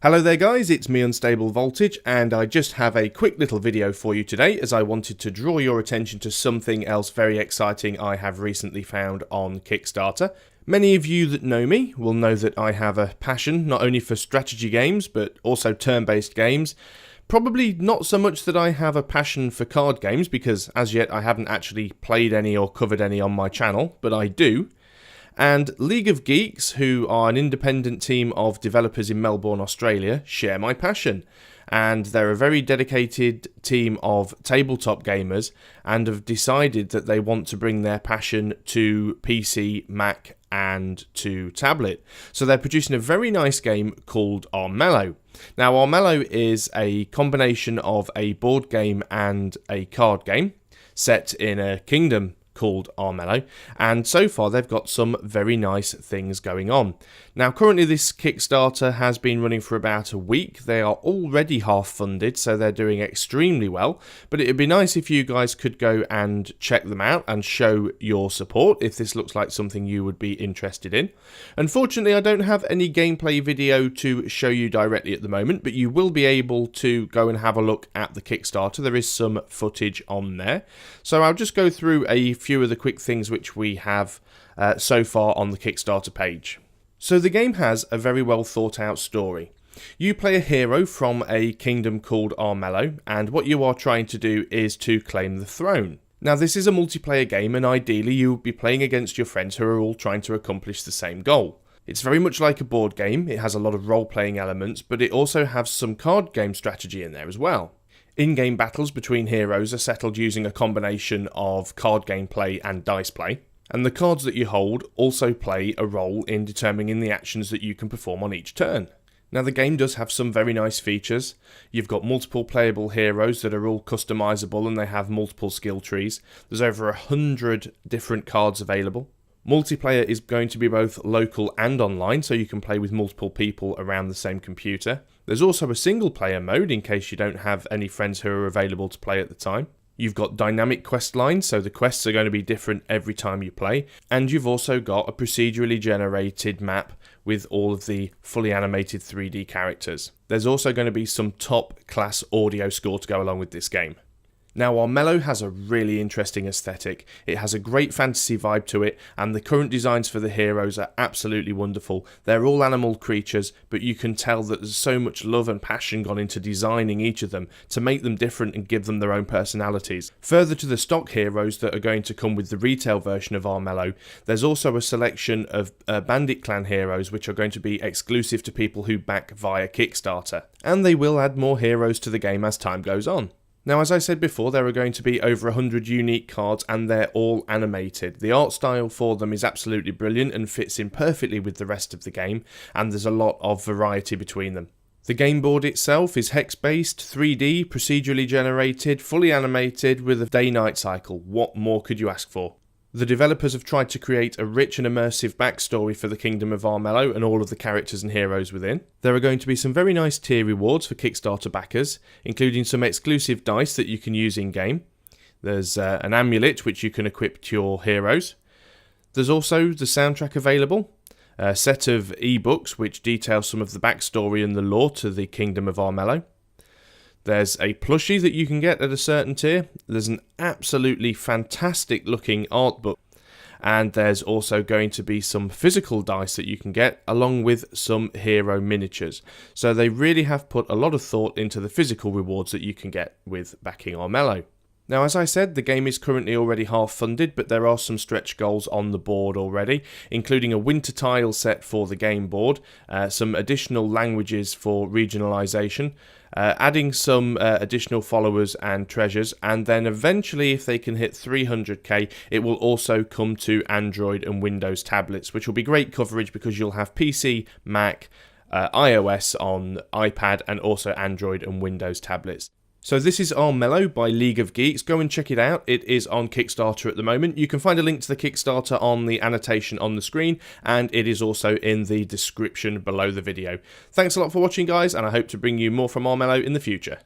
Hello there guys, it's me Unstable Voltage, and I just have a quick little video for you today as I wanted to draw your attention to something else very exciting I have recently found on Kickstarter. Many of you that know me will know that I have a passion not only for strategy games but also turn-based games. Probably not so much that I have a passion for card games, because as yet I haven't actually played any or covered any on my channel, but I do. And League of Geeks, who are an independent team of developers in Melbourne, Australia, share my passion. And they're a very dedicated team of tabletop gamers and have decided that they want to bring their passion to PC, Mac and to tablet. So they're producing a very nice game called Armello. Now Armello is a combination of a board game and a card game set in a kingdom called Armello, and so far they've got some very nice things going on. Now currently this Kickstarter has been running for about a week. They are already half funded, so they're doing extremely well, but it'd be nice if you guys could go and check them out and show your support if this looks like something you would be interested in. Unfortunately I don't have any gameplay video to show you directly at the moment, but you will be able to go and have a look at the Kickstarter. There is some footage on there, so I'll just go through a few of the quick things which we have so far on the Kickstarter page. So the game has a very well thought out story. You play a hero from a kingdom called Armello, and what you are trying to do is to claim the throne. Now this is a multiplayer game, and ideally you will be playing against your friends who are all trying to accomplish the same goal. It's very much like a board game. It has a lot of role-playing elements, but it also has some card game strategy in there as well. In-game battles between heroes are settled using a combination of card game play and dice play, and the cards that you hold also play a role in determining the actions that you can perform on each turn. Now the game does have some very nice features. You've got multiple playable heroes that are all customizable, and they have multiple skill trees. There's over 100 different cards available. Multiplayer is going to be both local and online, so you can play with multiple people around the same computer. There's also a single player mode in case you don't have any friends who are available to play at the time. You've got dynamic quest lines, so the quests are going to be different every time you play. And you've also got a procedurally generated map with all of the fully animated 3D characters. There's also going to be some top class audio score to go along with this game. Now Armello has a really interesting aesthetic. It has a great fantasy vibe to it, and the current designs for the heroes are absolutely wonderful. They're all animal creatures, but you can tell that there's so much love and passion gone into designing each of them to make them different and give them their own personalities. Further to the stock heroes that are going to come with the retail version of Armello, there's also a selection of Bandit Clan heroes which are going to be exclusive to people who back via Kickstarter. And they will add more heroes to the game as time goes on. Now, as I said before, there are going to be over 100 unique cards, and they're all animated. The art style for them is absolutely brilliant and fits in perfectly with the rest of the game, and there's a lot of variety between them. The game board itself is hex-based, 3D, procedurally generated, fully animated with a day-night cycle. What more could you ask for? The developers have tried to create a rich and immersive backstory for the Kingdom of Armello and all of the characters and heroes within. There are going to be some very nice tier rewards for Kickstarter backers, including some exclusive dice that you can use in-game. There's an amulet which you can equip to your heroes. There's also the soundtrack available, a set of ebooks which detail some of the backstory and the lore to the Kingdom of Armello. There's a plushie that you can get at a certain tier. There's an absolutely fantastic looking art book. And there's also going to be some physical dice that you can get, along with some hero miniatures. So they really have put a lot of thought into the physical rewards that you can get with backing Armello. Now, as I said, the game is currently already half funded, but there are some stretch goals on the board already, including a winter tile set for the game board, some additional languages for regionalisation, adding some additional followers and treasures, and then eventually, if they can hit 300k, it will also come to Android and Windows tablets, which will be great coverage because you'll have PC, Mac, iOS on iPad, and also Android and Windows tablets. So this is Armello by League of Geeks. Go and check it out. It is on Kickstarter at the moment. You can find a link to the Kickstarter on the annotation on the screen, and it is also in the description below the video. Thanks a lot for watching, guys, and I hope to bring you more from Armello in the future.